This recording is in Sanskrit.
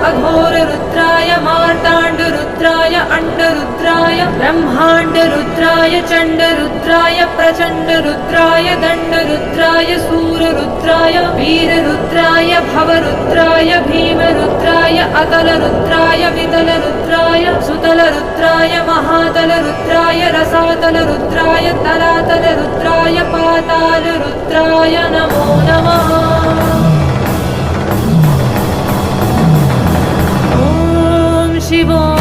अघोररुद्राय मार्ताण्डरुद्राय अण्डरुद्राय ब्रह्माण्डरुद्राय चण्डरुद्राय प्रचण्डरुद्राय दण्डरुद्राय सूररुद्राय वीररुद्राय भवरुद्राय भीमरुद्राय अतलरुद्राय वितलरुद्राय सुतलरुद्राय महातलरुद्राय रसातलरुद्राय तलातलरुद्राय पातालरुद्राय नमो नमः। ॐ शिवो